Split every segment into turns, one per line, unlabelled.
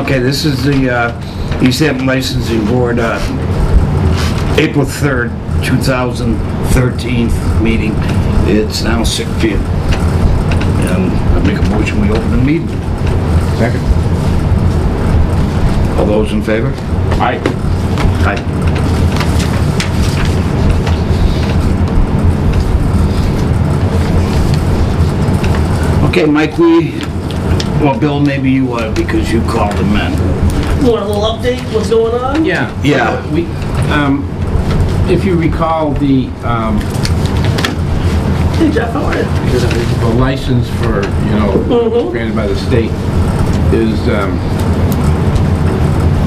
Okay, this is the East Hampton Licensing Board, April 3rd, 2013 meeting. It's now 6 p.m. And I make a motion, we open the meeting.
Second.
All those in favor?
Aye.
Aye. Okay, Mike, well, Bill, maybe you want, because you called them in.
You want a little update, what's going on?
Yeah.
Yeah.
We, if you recall, the
Hey Jeff, how are you?
the license for, granted by the state is,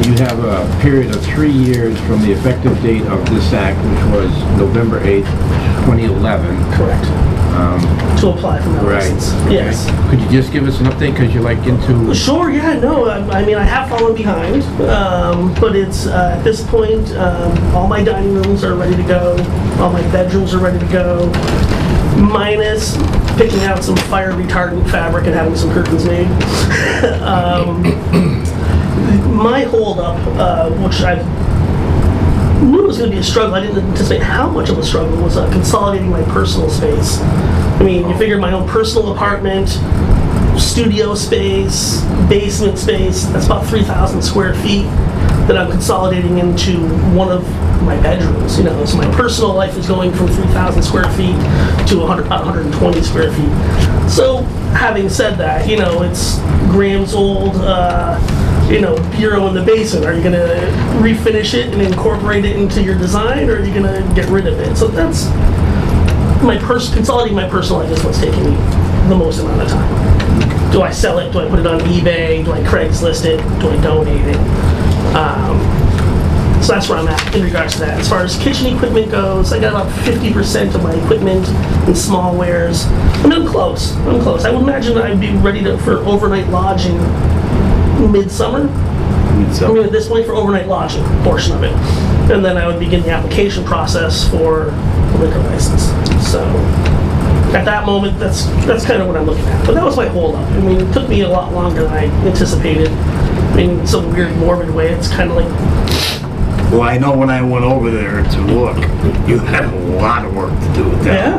you have a period of 3 years from the effective date of this act, which was November 8th, 2011.
Correct. To apply for that
Right.
license.
Okay.
Yes.
Could you just give us an update, because you're like into...
Sure, yeah, no, I mean, I have fallen behind, but it's, at this point, all my dining rooms are ready to go, all my bedrooms are ready to go, minus picking out some fire retardant fabric and having some curtains made. My holdup, which I knew it was going to be a struggle, I didn't anticipate how much of a struggle, was consolidating my personal space. I mean, you figure my own personal apartment, studio space, basement space, that's about 3,000 square feet that I'm consolidating into one of my bedrooms, so my personal life is going from 3,000 square feet to about 120 square feet. So, having said that, it's Graham's old, bureau in the basement. Are you going to refinish it and incorporate it into your design, or are you going to get rid of it? So that's consolidating my personal life is what's taking me the most amount of time. Do I sell it? Do I put it on eBay? Do I Craigslist it? Do I donate it? So that's where I'm at in regards to that. As far as kitchen equipment goes, I got about 50% of my equipment in small wares. I'm close. I would imagine I'd be ready for overnight lodging midsummer. I mean, at this point, for overnight lodging portion of it. And then I would begin the application process for the liquor license. So at that moment, that's kind of what I'm looking at. But that was my holdup. I mean, it took me a lot longer than I anticipated. I mean, in some weird, morbid way, it's kind of like...
Well, I know when I went over there to look, you had a lot of work to do with that,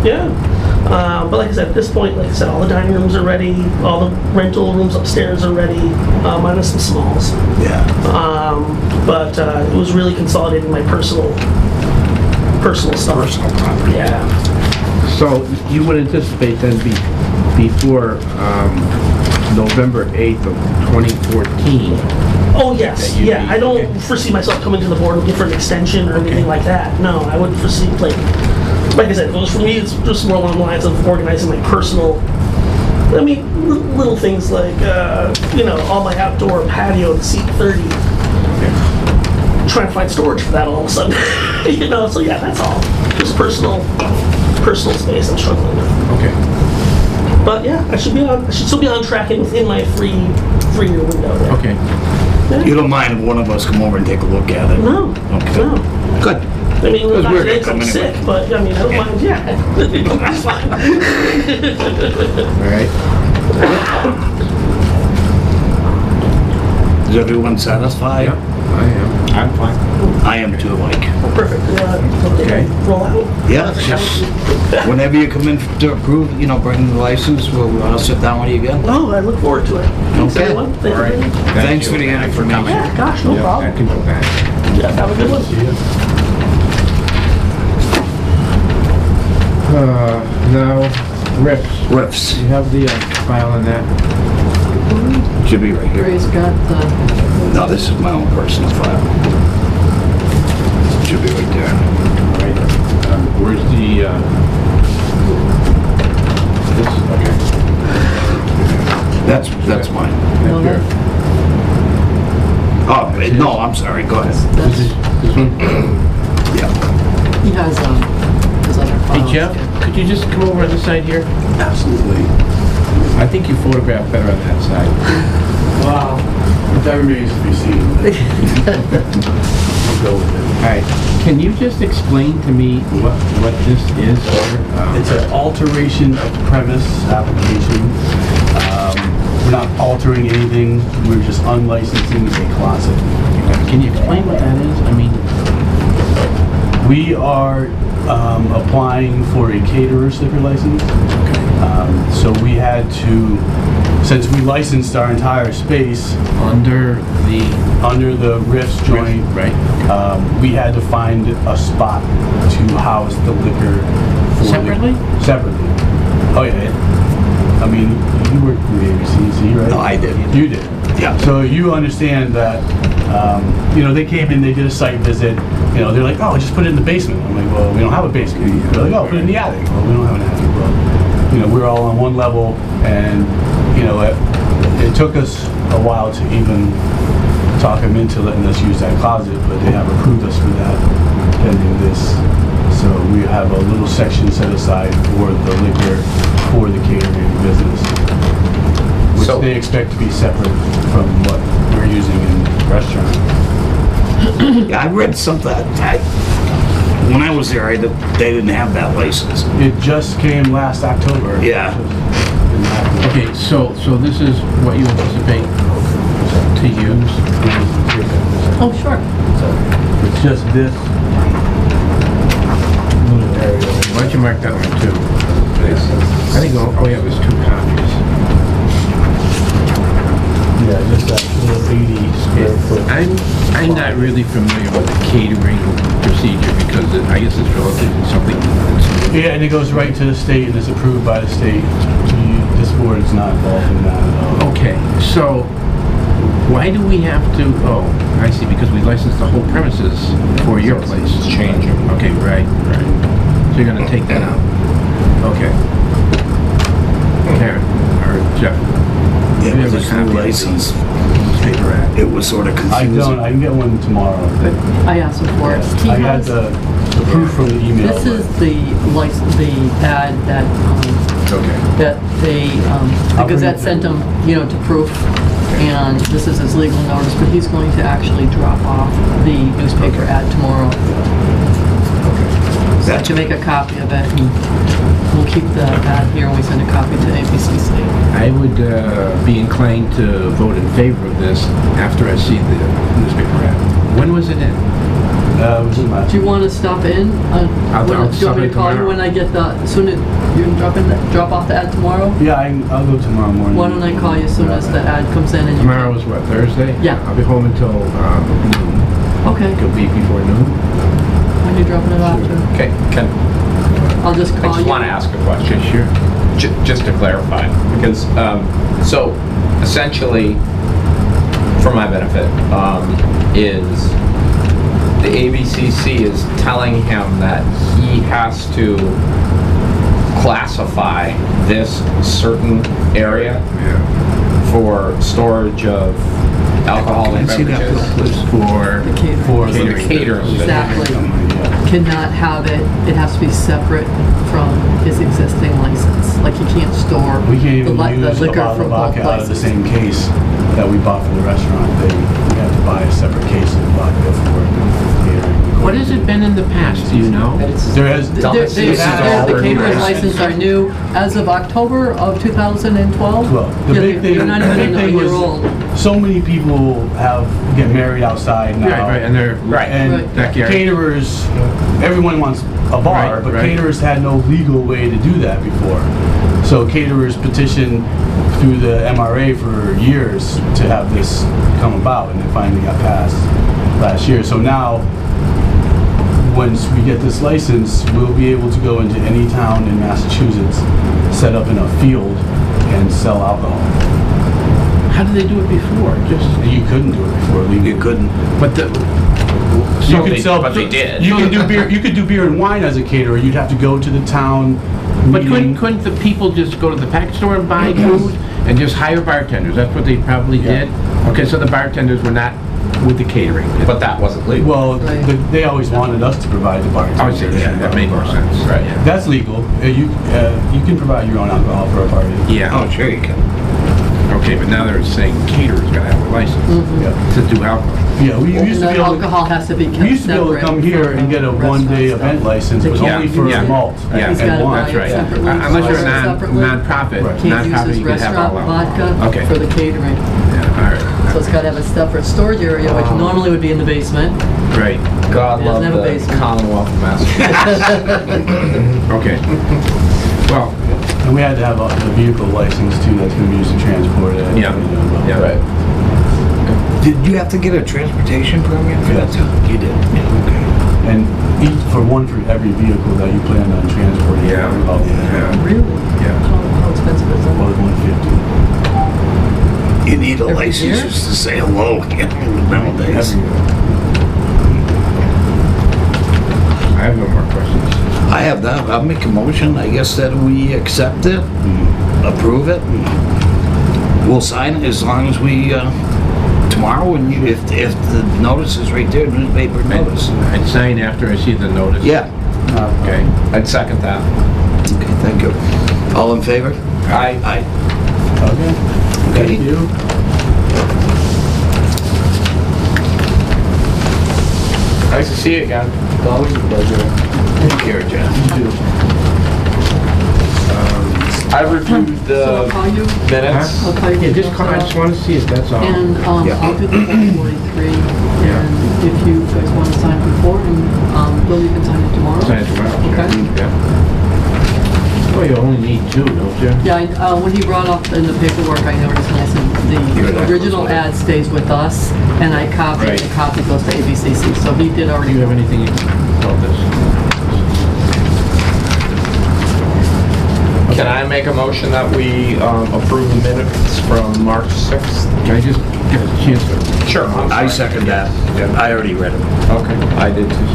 Yeah. But like I said, at this point, all the dining rooms are ready, all the rental rooms upstairs are ready, minus the smalls.
Yeah.
But it was really consolidating my personal stuff.
Personal property.
Yeah.
So you would anticipate then before November 8th of 2014?
Oh, yes. Yeah, I don't foresee myself coming to the board looking for an extension or anything like that. No, I wouldn't foresee, like I said, for me, it's just more along the lines of organizing my personal, little things like, all my outdoor patio and seat 30. Trying to find storage for that all of a sudden. So yeah, that's all. Just personal space I'm struggling with.
Okay.
But yeah, I should still be on track and within my three-year window there.
Okay.
Yeah.
You don't mind if one of us come over and take a look at it?
No.
Okay.
No.
Good.
I mean,
Because we're
today
gonna come
I'm sick,
anyway.
but I mean, I don't mind. Yeah, that's fine.
All right.
Is everyone satisfied?
Yeah, I am. I'm fine.
I am too, Mike.
Perfect.
Okay.
Roll out.
Yeah, just whenever you come in to approve, bring the license, I'll sit down with you again.
Oh, I look forward to it. Thanks,
Okay.
everyone. Thank
All right.
you.
Thanks for the information.
Yeah, gosh, no
Yeah,
problem.
I can go back.
Yeah, have a good one.
Now, RIPS.
Riffs.
Do you have the file on that?
Should be right here.
Ray's got the...
No, this is my own personal file. Should be right there.
All right. Where's the, this? Okay.
That's mine.
No,
Up here.
Oh, no, I'm sorry, go ahead.
This one?
Yeah.
He has, his other
Hey,
files.
Jeff, could you just come over on this side here?
Absolutely.
I think you photograph better on that side.
Wow, that remains to be seen. I'll go with it.
All right. Can you just explain to me what this is?
It's an alteration of premise application. We're not altering anything, we're just unlicensing a closet.
Can you explain what that is? I mean,
We are applying for a caterer's liquor license. So we had to, since we licensed our entire space
under the...
under the Riffs joint,
Right.
we had to find a spot to house the liquor.
Separately?
Separately. Oh yeah. I mean, you worked with ABCC, right?
No, I did.
You did.
Yeah.
So you understand that, they came in, they did a site visit, they're like, oh, just put it in the basement. I'm like, well, we don't have a basement. They're like, oh, put it in the attic. Well, we don't have an attic. Well, we're all on one level, and, it took us a while to even talk them into letting us use that closet, but they have approved us for that pending this. So we have a little section set aside for the liquor for the catering business, which
So-
they expect to be separate from what we're using in the restaurant.
Yeah, I read something, when I was there, they didn't have that license.
It just came last October.
Yeah.
Okay, so this is what you anticipate to use?
Oh, sure.
It's just this little area.
Why don't you mark that one too? I think, oh yeah, there's 2 copies.
Yeah, just that little 80 square foot.
I'm not really familiar with the catering procedure because I guess it's relatively something that's...
Yeah, and it goes right to the state and is approved by the state. This board is not involved in that at all.
Okay, so why do we have to, oh, I see, because we licensed the whole premises for your place.
It's changing.
Okay, right. So you're gonna take that out. Okay. Karen, or Jeff.
Yeah,
we
with
have a
this
copy
new
of
license,
the paper act.
it was sort of
I
confusing.
can get one tomorrow.
I asked him for it. He
I got
has,
the proof from the email.
this is the license, the ad
Okay.
that they, the Gazette sent him, to proof. And this is his legal notice, but he's going to actually drop off the newspaper ad tomorrow. So
That's
to make a copy of it, and we'll keep the ad here and we send a copy to ABCC.
I would be inclined to vote in favor of this after I see the newspaper ad. When was it in?
It was in last
Do you want to stop in?
I'll
Do you want
stop
me
in
to call you
tomorrow.
when I get the, soon as, you can drop off the ad tomorrow?
Yeah, I'll go tomorrow morning.
Why don't I call you as soon as the ad comes in and you
Tomorrow is what, Thursday?
Yeah.
I'll be home until noon.
Okay,
Could be before noon.
when are you dropping it off to?
Okay,
I'll just
I
call you.
just want to ask a question.
Sure.
Just to clarify, because, so essentially, for my benefit, is the ABCC is telling him that he has to classify this certain area
Yeah.
for storage of alcoholic
Can I see that
beverages.
For
The catering.
For
The catering.
Exactly.
Yeah.
Cannot have it has to be separate from his existing license. Like he can't store
We can't even
the
use a
liquor
bottle
from
of
both
vodka out of the
places.
same case that we bought for the restaurant. We have to buy a separate case of vodka for catering.
What has it been in the past, do you know?
There has,
The catering license are new as of October of 2012.
well, the
Yeah,
big thing,
You're not
the
even
big
a
thing
year old.
was, so many people get married outside now.
Right, and they're...
Right.
And
Right.
Backyard.
caterers, everyone wants a bar,
Right,
but
right.
caterers had no legal way to do that before. So caterers petitioned through the MRA for years to have this come about, and it finally got passed last year. So now, once we get this license, we'll be able to go into any town in Massachusetts, set up in a field, and sell alcohol.
How did they do it before? Just...
You couldn't do it before legally.
You couldn't.
But the...
You could sell,
but they did.
You can do beer. You could do beer and wine as a caterer. You'd have to go to the town
But
meeting.
couldn't the people just go to the package store and buy food and just hire bartenders? That's what they probably
Yeah.
did? Okay, so the bartenders were not with the catering.
But that wasn't legal.
Well,
Right.
they always wanted us to provide the bartender.
I see, yeah, that made more sense.
Right.
Yeah.
That's legal. You can provide your own alcohol for a party.
Yeah,
Oh, sure you can.
okay, but now they're saying caterers gotta have a license. to do alcohol.
Yeah, we used to
And
be
the
able to,
alcohol has to be kept
we used to be able to
separate
come here
from
and get a
the
one-day
restaurant
event
stuff.
license,
They
but
can't
only
use
for
it.
malt
Yeah.
He's gotta
and
buy
wine.
it
right.
separately.
Unless you're a
sold separately.
non-profit,
Right.
Can't use
non-profit,
his
you could have all
restaurant
alcohol.
vodka
Okay.
for the catering.
Yeah, all right.
So it's gotta have a separate storage area, which normally would be in the basement.
Right. God
It
love
doesn't have a
the
basement.
Commonwealth of Massachusetts.
Okay. Well,
And we had to have a vehicle license too, that's gonna be used to transport it.
Yeah. Yeah.
Right.
Did you have to get a transportation permit for that too? You did? Yeah, okay.
And each, for every vehicle that you plan on transporting.
Yeah.
About,
Really?
Yeah.
How expensive is that?
about 150.
You need a
Every
license
year?
just to say hello, nowadays.
Every year.
I have no more questions.
I have that. I'll make a motion, I guess, that we accept it, approve it. We'll sign it as long as we, tomorrow, and if the notice is right there, newspaper notice.
I'd sign after I see the notice.
Yeah.
Okay.
I'd second that.
Okay, thank you. All in favor?
Aye.
Aye.
Okay.
Okay.
Thank you.
Nice to see you again. It's always a pleasure.
Take care, John.
You too.
I reviewed
So I'll
the
call you,
minutes.
I'll call you.
Yeah, just call, I just want to see it, that's all.
And
Yeah.
I'll do the 43, and if you guys want to sign before, and Bill, you can sign it tomorrow.
Sign it tomorrow.
Okay.
Yeah. Well, you only need two, don't you?
Yeah, when he brought up in the paperwork, I noticed, and I said,
Here, that
the original
goes with it.
ad stays with us, and I copied,
Right.
the copy goes to ABCC, so he did
Do
already.
you have anything about this?
Can I make a motion that we approve the minutes from March 6th?
Can I just get a chance to?
Sure.
I second that. I already read it.
Okay, I did too.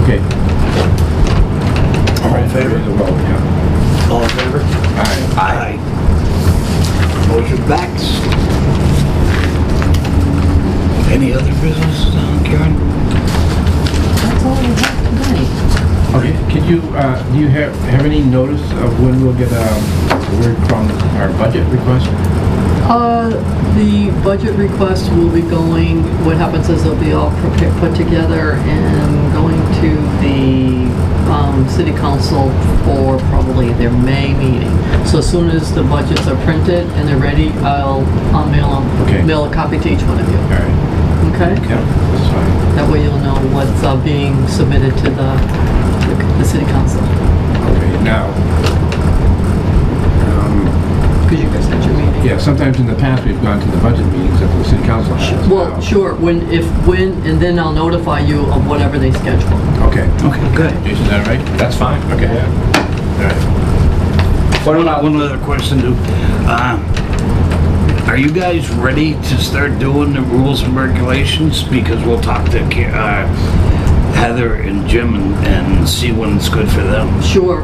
Okay.
All in favor?
There's a vote, yeah.
All in favor?
Aye.
Aye. Motion backs. Any other business, Karen?
That's all we have tonight.
Okay, could you, do you have any notice of when we'll get word from our budget request?
The budget request will be going, what happens is they'll be all put together and going to the city council for probably their May meeting. So as soon as the budgets are printed and they're ready, I'll mail
Okay.
them, mail a copy to each one of you,
All right,
okay?
yeah, that's fine.
That way you'll know what's being submitted to the city council,
Okay, now,
because you guys had your meeting.
yeah, sometimes in the past, we've gone to the budget meetings that the city council has.
Well,
Now-
sure, and then I'll notify you of whatever they schedule.
Okay.
Okay, good.
Jason, is that right?
That's fine.
Okay. All right.
What about one other question, too? Are you guys ready to start doing the rules and regulations? Because we'll talk to Heather and Jim and see when it's good for them.
Sure.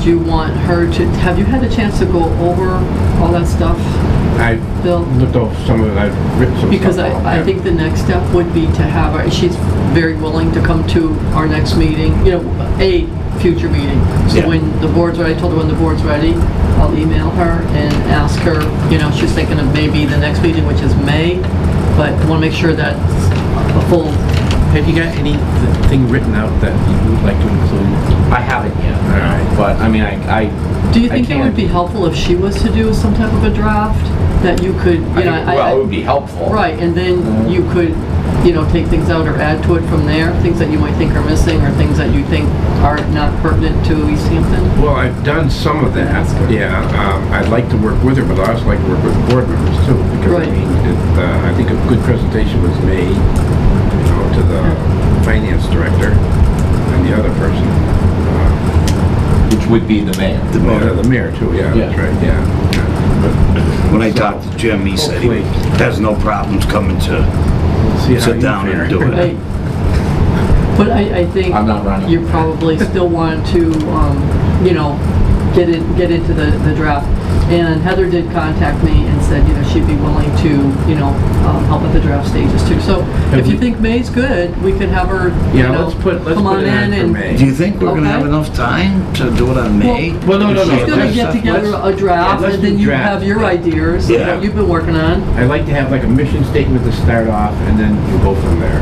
Do you want her to, have you had a chance to go over all that stuff,
I
Bill?
looked over some of it, I've written some
Because
stuff out.
I think the next step would be to have her, she's very willing to come to our next meeting, a future meeting. So
Yeah.
when the board's ready, I told her when the board's ready, I'll email her and ask her, she's thinking of maybe the next meeting, which is May, but I want to make sure that's a full,
Have you got anything written out that you would like to include?
I haven't yet.
All right.
But, I mean, I
do you think it
can't-
would be helpful if she was to do some type of a draft that you could,
well, it would be helpful.
Right, and then you could, take things out or add to it from there, things that you might think are missing or things that you think are not pertinent to East Hampton?
Well, I've done some of that.
Ask her.
Yeah, I'd like to work with her, but I also like to work with the board members too, because
Right.
I think a good presentation was made, to the finance director and the other person.
Which would be the mayor.
The mayor too, yeah,
Yeah.
that's right, yeah.
When I talked to Jim, he said he has no problems coming to
We'll see how
sit
you
down and
fare.
do it.
Right. But I think
I'm not running.
you probably still want to, get into the draft. And Heather did contact me and said, she'd be willing to, help at the draft stages too. So if you think May's good, we could have her,
Yeah, let's put
come on
it on
in
for
and.
May.
Do you think we're gonna have
Okay.
enough time to do it on May?
Well, no,
She's gonna
let's-
get together a draft,
let's
and
do
then you
draft.
have your ideas,
Yeah.
that you've been working on.
I'd like to have like a mission statement to start off, and then you go from there.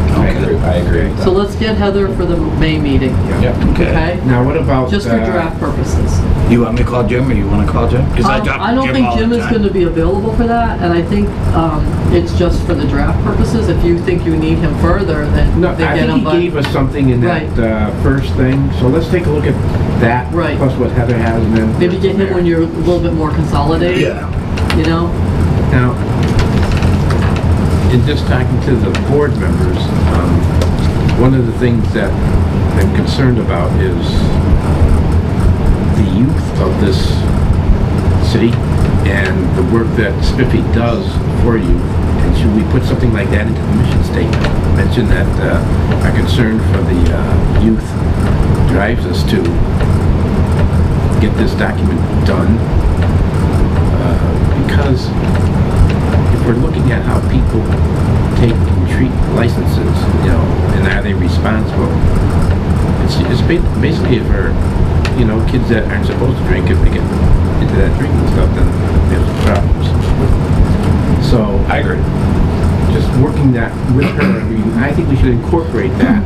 I agree with
So
that.
let's get Heather for the May meeting,
Yep.
okay?
Now, what about?
Just for draft purposes.
You want me to call Jim, or you wanna call Jim? 'Cause I talk
I
to
don't think
all the
Jim is
time.
gonna be available for that, and I think, it's just for the draft purposes. If you think you need him further, then
No,
get
I
him,
think
but.
he gave us something in that first thing, so let's take a look at that.
Right.
Plus what Heather has, and then.
Maybe get him when you're a little bit more consolidated.
Yeah.
Now, in just talking to the board members, one of the things that I'm concerned about is the youth of this city and the work that Spiffy does for youth. And should we put something like that into the mission statement? Mention that our concern for the youth drives us to get this document done. Because if we're looking at how people take and treat licenses, and are they responsible? It's basically for, kids that aren't supposed to drink, if they get into that drinking stuff, then there's problems. So
I agree.
just working that with her, I think we should incorporate that,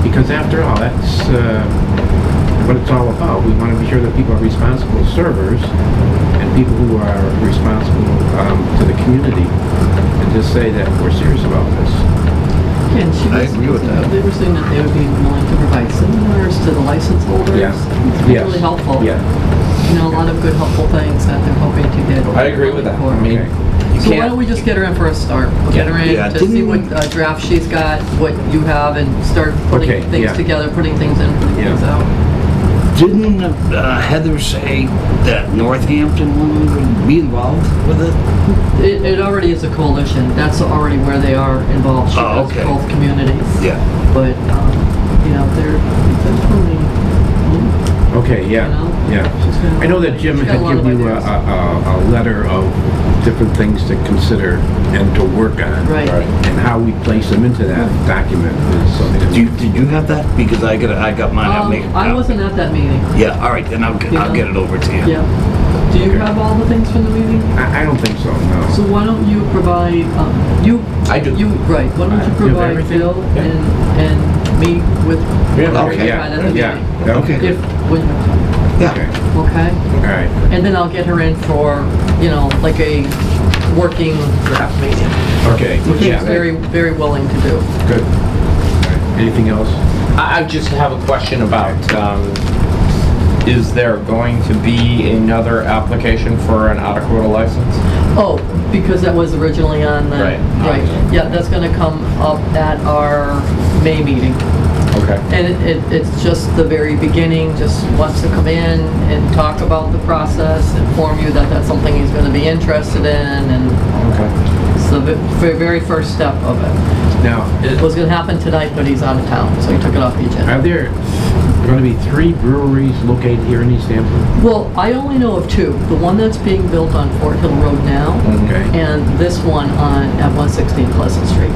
because after all, that's what it's all about. We want to be sure that people are responsible servers and people who are responsible to the community, and just say that we're serious about this.
Yeah, and
I agree with that.
They were saying that they would be willing to provide seminars to the license holders.
Yeah.
It's
Yes.
really helpful.
Yeah.
A lot of good helpful things that they're hoping to get.
I agree with that.
for.
I mean,
Okay.
you
So why
can't.
don't we just get her in for a start? We'll get her in
Yeah,
to see
didn't
what
we-
draft she's got, what you have, and start putting
Okay,
things
yeah.
together, putting things in, putting
Yeah.
things out.
Didn't Heather say that Northampton would be involved with it?
It already is a coalition. That's already where they are involved. She
Oh,
does
okay.
both communities.
Yeah.
But, they're definitely,
Okay, yeah,
she's gonna-
I know that Jim
she's got
had
a lot of
given you
ideas.
a letter of different things to consider and to work on.
Right.
And how we place them into that document is something that.
Did you have that? Because I got mine. I'll make a
I
copy.
wasn't at that meeting.
Yeah, all right, then I'll get it over to you.
Yeah. Do you have all the things from the meeting?
I don't think so, no.
So why don't you provide,
I do.
Right, why don't you
have
provide
everything?
Bill
Yeah.
and meet with.
Yeah,
okay,
yeah,
at the
yeah,
meeting.
Okay.
If, when you have time,
Yeah.
Okay,
okay?
all right.
And then I'll get her in for, like a working draft meeting,
Okay,
which
yeah,
she's very, very willing to do.
good. All right. Anything else?
I just have a question about, is there going to be another application for an out-of-quota license?
Oh, because that was originally on the.
Right.
Right, yeah, that's gonna come up at our May meeting.
Okay.
And it's just the very beginning, just wants to come in and talk about the process, inform you that that's something he's going to be interested in, and it's the very first step of it.
Now,
It was going to happen tonight, but he's out of town, so he took it off the agenda.
are there going to be 3 breweries located here in East Hampton?
Well, I only know of 2. The one that's being built on Fort Hill Road now,
Okay.
and this one at 116 Pleasant Street.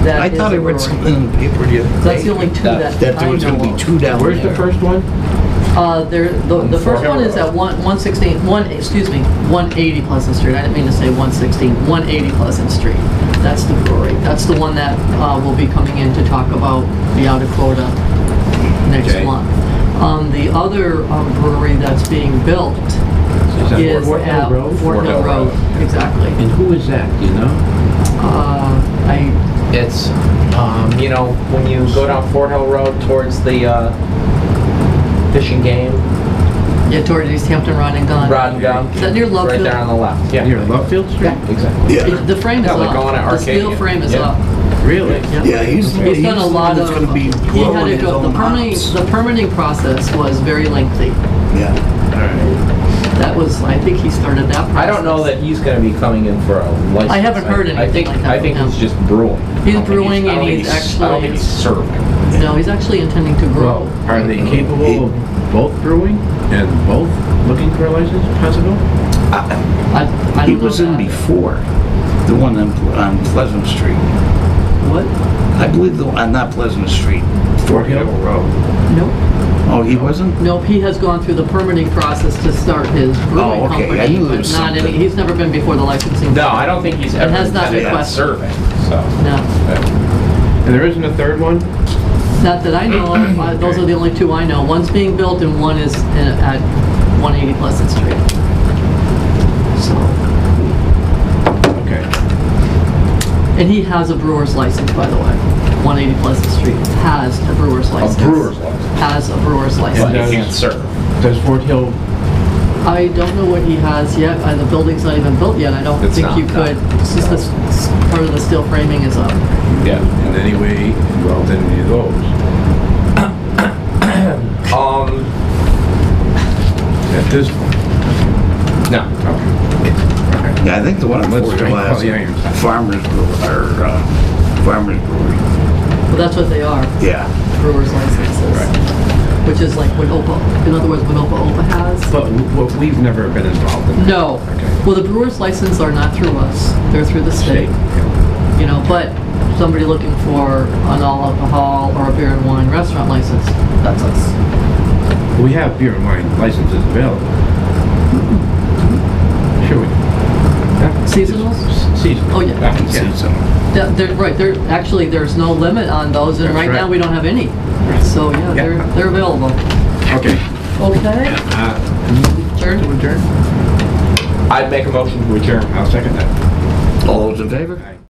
That
I
is
thought I
a
read
brewery.
something in the paper the other day.
That's the only 2 that
That there
I
was gonna
know
be
of.
2 down there.
Where's the first one?
The first one is at 180 Pleasant Street. I didn't mean to say 116, 180 Pleasant Street. That's the brewery. That's the one that will be coming in to talk about the out of quota next
Okay.
month. The other brewery that's being built
Is that
is
Fort Hill
at
Road?
Fort Hill Road. Exactly.
And who is that, do you know?
It's, you know, when you go down Fort Hill Road towards the fishing game,
Toward East Hampton Rod and Gun.
Rod and Gun.
Is that near
Right
Lovefield?
there on the left, yeah.
Near Lovefield Street?
Yeah, exactly.
Yeah,
The frame is
Yeah, like
up.
going to
The steel
Arcadia.
frame is
Yeah.
up.
Really?
yeah, he's
He's done a
the one
lot
that's
of,
gonna be
he had
growing
to
his
go,
own hops.
the permitting process was very lengthy.
Yeah.
All right.
That was, I think he started that process.
I don't know that he's gonna be coming in for a license.
I haven't heard anything like that
I think
from him.
he's just brewing.
He's
I don't think
brewing
I don't
and
think
he's
I don't
actually-
think he's serving.
No, he's actually intending to grow.
Are they capable of both brewing and both looking for a license, possible?
I
He
don't know
was in
that.
before, the one on Pleasant Street.
What?
I believe the one, not Pleasant Street, Fort Hill Road.
Nope.
Oh, he wasn't?
Nope, he has gone through the permitting process to start his brewing
Oh, okay. I
company,
knew there
but
was
not any,
something.
he's never been before the licensing.
No, I don't think he's ever
has not
intended on
requested.
serving, so.
No,
And there isn't a third one?
not that I know of. Those are the only 2 I know. One's being built and one is at 180 Pleasant Street. So,
Okay.
and he has a brewer's license, by the way. 180 Pleasant Street has a brewer's
A
license.
brewer's license,
Has a brewer's
but
license.
he can't serve.
Does Fort Hill,
I don't know what he has yet. The building's not even built yet. I don't
It's
think
not,
you
no.
could. It's just this, part of the steel framing is up.
Yeah.
in any way involved in any of those? At this point?
No.
Okay.
Yeah, I think the one on
Let's
Fort
try
Hill
and call the irons.
has Farmers Brewery, or Farmers Brewery.
Well, that's what they are,
Yeah.
brewer's licenses. Which is like what OPA, in other words, what OPA has.
But we've never been involved in that.
No.
Okay.
Well, the brewer's license are not through us. They're through the state.
Yeah.
You know, but somebody looking for an all alcohol or a beer and wine restaurant license, that's us.
We have beer and wine licenses available. Sure we do. Yeah.
Seasonals?
Seasonal.
Oh, yeah.
Yeah.
Right, actually, there's no limit on those, and
That's
right now,
right.
we don't have any. So, yeah,
Yeah.
they're available.
Okay.
Okay,
Turn to adjourn?
I'd make a motion to adjourn.
I'll second that.
All those in favor?
Aye.